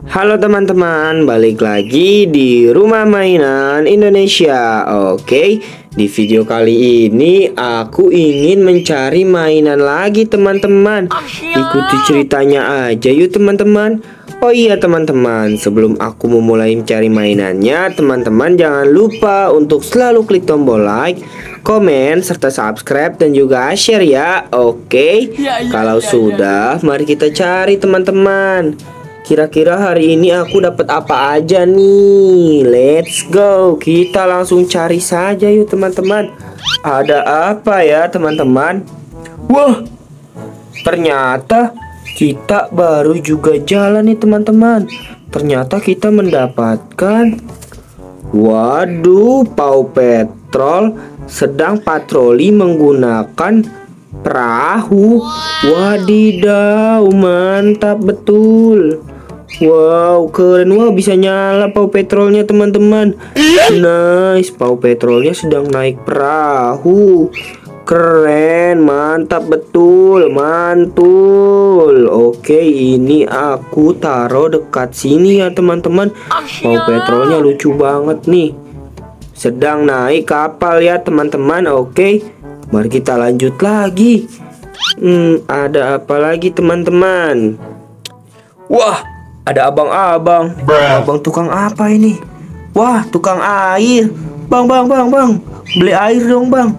Halo teman-teman, balik lagi di Rumah Mainan Indonesia. Oke, di video kali ini aku ingin mencari mainan lagi teman-teman. Ikuti ceritanya aja yuk teman-teman. Oh iya teman-teman, sebelum aku memulai mencari mainannya, teman-teman jangan lupa untuk selalu klik tombol like, komen, serta subscribe dan juga share ya. Oke, kalau sudah, mari kita cari teman-teman. Kira-kira hari ini aku dapat apa aja nih? Let's go. Kita langsung cari saja yuk teman-teman. Ada apa ya teman-teman? Wah, ternyata kita baru juga jalan nih teman-teman. Ternyata kita mendapatkan, waduh, Paw Patrol sedang patroli menggunakan perahu. Wadidaw, mantap betul. Wow, keren. Wah, bisa nyala Paw Patrolnya teman-teman. Nice, Paw Patrolnya sedang naik perahu. Keren, mantap betul, mantul. Oke, ini aku taruh dekat sini ya teman-teman. Paw Patrolnya lucu banget nih. Sedang naik kapal ya teman-teman. Oke, mari kita lanjut lagi. Ada apa lagi teman-teman? Wah, ada abang-abang. Abang tukang apa ini? Wah, tukang air. Bang. Beli air dong bang.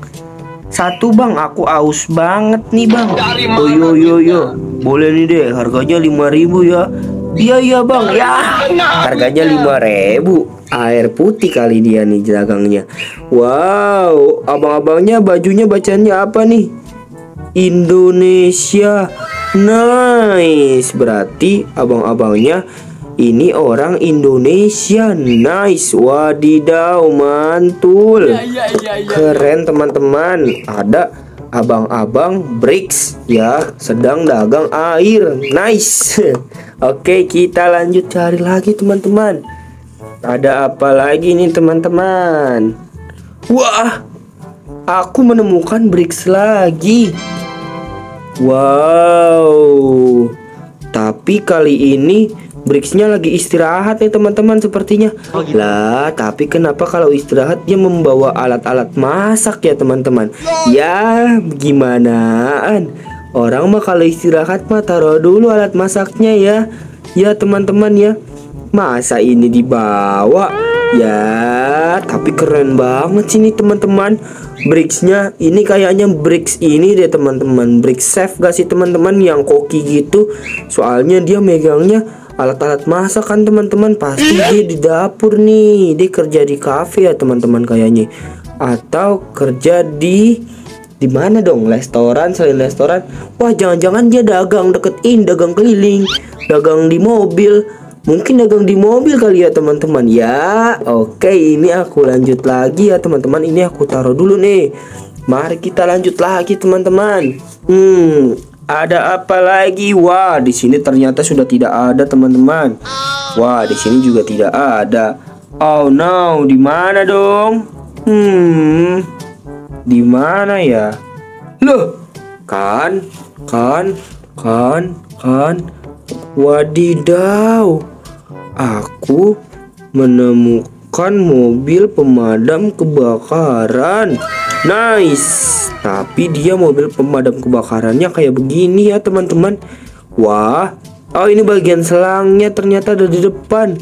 Satu bang, aku aus banget nih bang. Oh yo. Boleh nih deh, harganya 5.000 ya. Iya bang ya. Harganya 5.000. Air putih kali dia nih dagangnya. Wow, abang-abangnya bajunya bacanya apa nih? Indonesia. Nice, berarti abang-abangnya ini orang Indonesia. Nice, wadidaw, mantul. Keren teman-teman. Ada abang-abang Bricks ya, sedang dagang air. Nice. Oke, kita lanjut cari lagi teman-teman. Ada apa lagi nih teman-teman? Wah, aku menemukan Bricks lagi. Wow, tapi kali ini Bricks-nya lagi istirahat nih teman-teman sepertinya. Lah, tapi kenapa kalau istirahat dia membawa alat-alat masak ya teman-teman? Ya, gimanaan? Orang mah kalau istirahat mah taruh dulu alat masaknya ya. Ya teman-teman ya. Masa ini dibawa? Ya, tapi keren banget sih nih teman-teman. Bricks-nya ini kayaknya Bricks ini deh teman-teman. Bricks chef gak sih teman-teman, yang koki gitu. Soalnya dia megangnya alat-alat masak kan teman-teman. Pasti dia di dapur nih. Dia kerja di cafe ya teman-teman kayaknya. Atau kerja di mana dong? Restoran, selain restoran. Wah, jangan-jangan dia dagang deketin, dagang keliling, dagang di mobil. Mungkin dagang di mobil kali ya teman-teman ya. Oke, ini aku lanjut lagi ya teman-teman. Ini aku taruh dulu nih. Mari kita lanjut lagi teman-teman. Ada apa lagi? Wah, di sini ternyata sudah tidak ada teman-teman. Wah, di sini juga tidak ada. Oh no, di mana dong? Di mana ya? Loh, kan. Wadidaw, aku menemukan mobil pemadam kebakaran. Nice, tapi dia mobil pemadam kebakarannya kayak begini ya teman-teman. Wah, oh ini bagian selangnya ternyata ada di depan.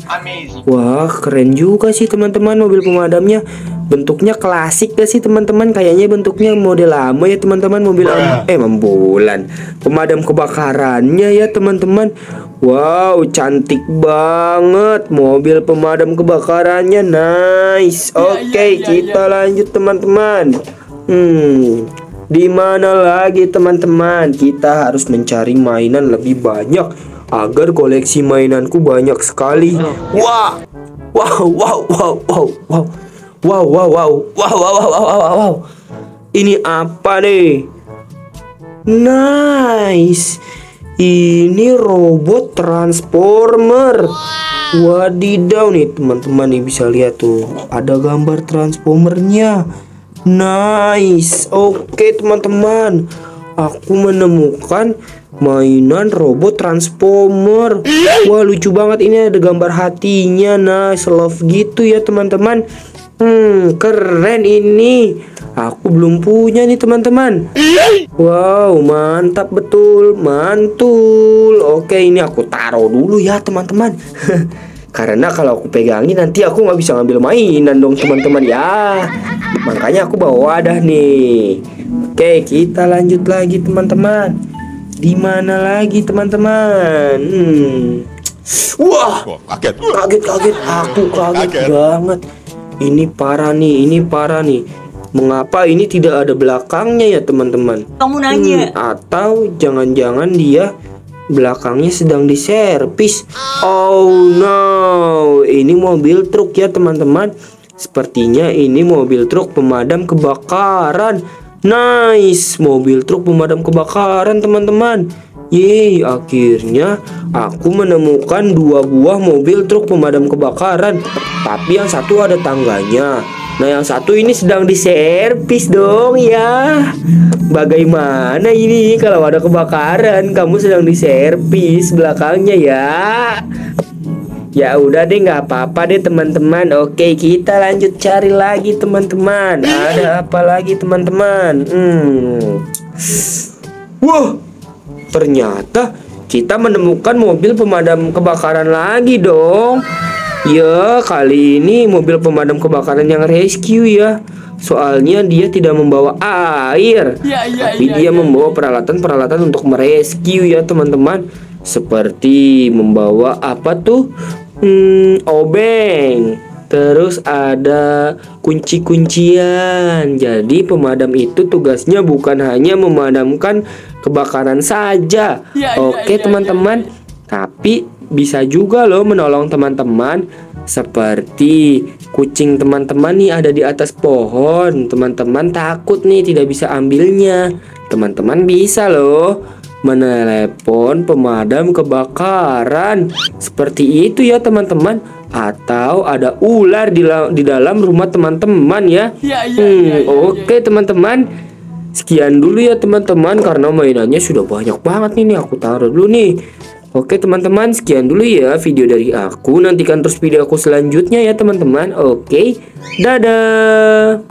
Wah, keren juga sih teman-teman mobil pemadamnya. Bentuknya klasik gak sih teman-teman? Kayaknya bentuknya model lama ya teman-teman. Mobil ambulan pemadam kebakarannya ya teman-teman. Wow, cantik banget mobil pemadam kebakarannya. Nice. Oke, kita lanjut teman-teman. Di mana lagi teman-teman? Kita harus mencari mainan lebih banyak agar koleksi mainanku banyak sekali. Wow. Ini apa nih? Nice. Ini robot transformer. Wadidaw nih teman-teman, nih bisa lihat tuh. Ada gambar transformernya. Nice. Oke teman-teman, aku menemukan mainan robot transformer. Wah, lucu banget, ini ada gambar hatinya. Nah, love gitu ya teman-teman. Keren ini. Aku belum punya nih teman-teman. Wow, mantap betul, mantul. Oke, ini aku taruh dulu ya teman-teman. Karena kalau aku pegangin nanti aku nggak bisa ngambil mainan dong teman-teman ya. Makanya aku bawa wadah nih. Oke, kita lanjut lagi teman-teman. Di mana lagi teman-teman? Wah, kaget. Aku kaget banget. Ini parah nih, Mengapa ini tidak ada belakangnya ya teman-teman? Kamu nanya. Atau jangan-jangan dia belakangnya sedang diservis. Oh no, ini mobil truk ya teman-teman. Sepertinya ini mobil truk pemadam kebakaran. Nice, mobil truk pemadam kebakaran teman-teman. Yeay, akhirnya aku menemukan 2 buah mobil truk pemadam kebakaran. Tapi yang satu ada tangganya. Nah, yang satu ini sedang diservis dong ya. Bagaimana ini kalau ada kebakaran, kamu sedang diservis belakangnya ya? Ya udah deh, nggak apa-apa deh teman-teman. Oke, kita lanjut cari lagi teman-teman. Ada apa lagi teman-teman? Wah, ternyata kita menemukan mobil pemadam kebakaran lagi dong. Ya, kali ini mobil pemadam kebakaran yang rescue ya. Soalnya dia tidak membawa air, tapi dia membawa peralatan-peralatan untuk merescue ya teman-teman. Seperti membawa apa tuh? Obeng. Terus ada kunci-kuncian. Jadi pemadam itu tugasnya bukan hanya memadamkan kebakaran saja. Oke teman-teman, tapi bisa juga loh menolong teman-teman. Seperti kucing teman-teman nih ada di atas pohon. Teman-teman takut nih tidak bisa ambilnya. Teman-teman bisa loh menelepon pemadam kebakaran. Seperti itu ya teman-teman. Atau ada ular di dalam rumah teman-teman ya. Oke teman-teman, sekian dulu ya teman-teman. Karena mainannya sudah banyak banget nih, aku taruh dulu nih. Oke teman-teman, sekian dulu ya video dari aku. Nantikan terus video aku selanjutnya ya teman-teman. Oke, dadah.